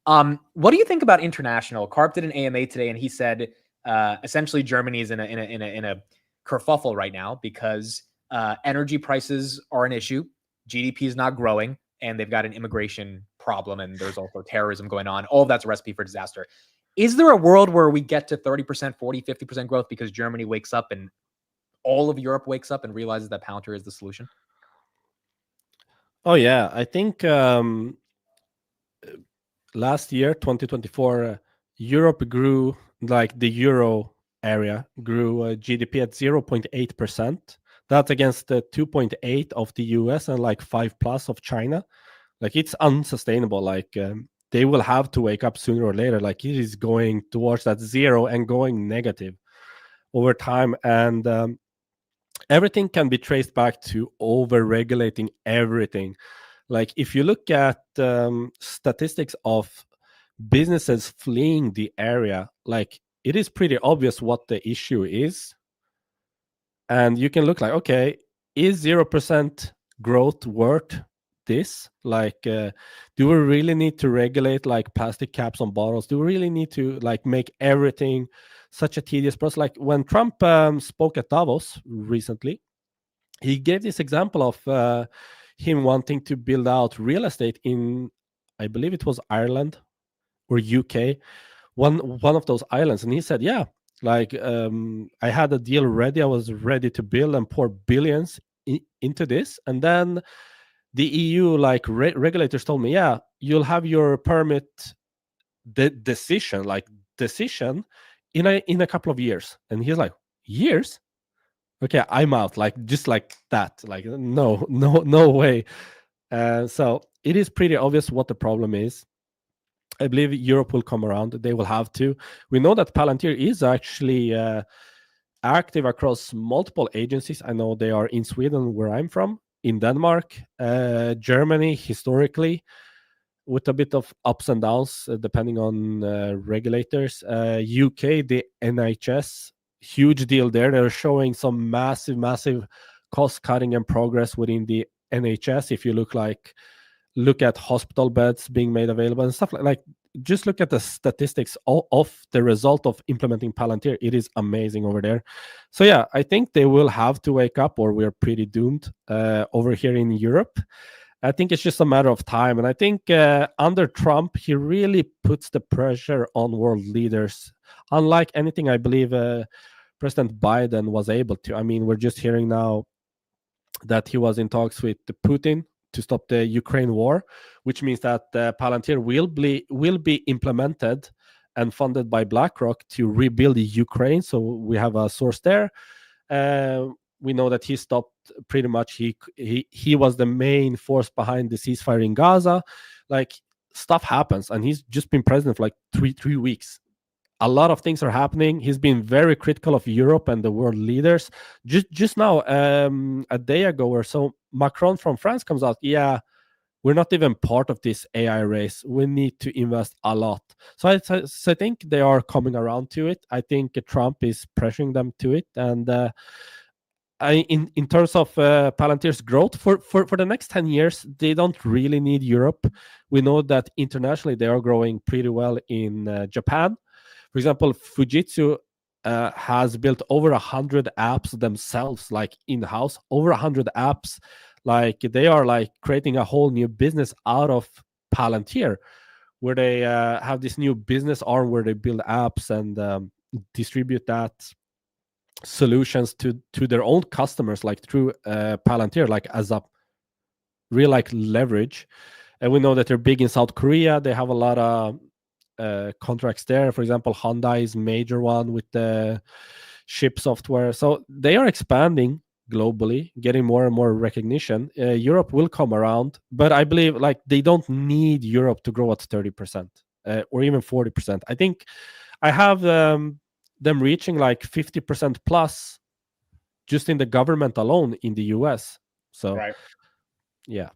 What do you think about international? Karp did an AMA today, and he said essentially Germany is in a kerfuffle right now because energy prices are an issue, GDP is not growing, and they've got an immigration problem, and there's also terrorism going on. All of that's a recipe for disaster. Is there a world where we get to 30%, 40, 50% growth because Germany wakes up and all of Europe wakes up and realizes that Palantir is the solution? Oh yeah, I think last year, 2024, Europe grew, like the euro area grew GDP at 0.8%. That's against the 2.8 of the US and like 5 plus of China. Like it's unsustainable. Like they will have to wake up sooner or later. Like it is going towards that zero and going negative over time. And everything can be traced back to over regulating everything. Like if you look at statistics of businesses fleeing the area, like it is pretty obvious what the issue is. And you can look like, okay, is 0% growth worth this? Like, do we really need to regulate like plastic caps on bottles? Do we really need to like make everything such a tedious process? Like when Trump spoke at Davos recently, he gave this example of him wanting to build out real estate in, I believe it was Ireland or UK, one of those islands, and he said, "Yeah, like I had a deal ready. I was ready to build and pour billions into this, and then the EU like regulators told me, yeah, you'll have your permit decision in a couple of years." And he's like, "Years? Okay, I'm out." Like just like that. Like no way. So it is pretty obvious what the problem is. I believe Europe will come around. They will have to. We know that Palantir is actually active across multiple agencies. I know they are in Sweden, where I'm from, in Denmark, Germany, historically, with a bit of ups and downs depending on regulators. UK, the NHS, huge deal there. They're showing some massive cost cutting and progress within the NHS. If you look at hospital beds being made available and stuff like just look at the statistics of the result of implementing Palantir. It is amazing over there. So yeah, I think they will have to wake up, or we're pretty doomed over here in Europe. I think it's just a matter of time. And I think under Trump, he really puts the pressure on world leaders, unlike anything I believe President Biden was able to. I mean, we're just hearing now that he was in talks with Putin to stop the Ukraine war, which means that Palantir will be implemented and funded by BlackRock to rebuild Ukraine. So we have a source there. We know that he stopped pretty much. He was the main force behind the ceasefire in Gaza. Like stuff happens, and he's just been president for like three weeks. A lot of things are happening. He's been very critical of Europe and the world leaders. Just now, a day ago or so, Macron from France comes out. Yeah, we're not even part of this AI race. We need to invest a lot. So I think they are coming around to it. I think Trump is pressuring them to it. And in terms of Palantir's growth for the next 10 years, they don't really need Europe. We know that internationally they are growing pretty well in Japan. For example, Fujitsu has built over 100 apps themselves, like in-house, over 100 apps. Like they are like creating a whole new business out of Palantir, where they have this new business arm where they build apps and distribute that solutions to their own customers, like through Palantir, like as a real like leverage. And we know that they're big in South Korea. They have a lot of contracts there. For example, Hyundai is major one with the ship software. So they are expanding globally, getting more and more recognition. Europe will come around, but I believe like they don't need Europe to grow at 30% or even 40%. I think I have them reaching like 50% plus just in the government alone in the US. So Right. yeah.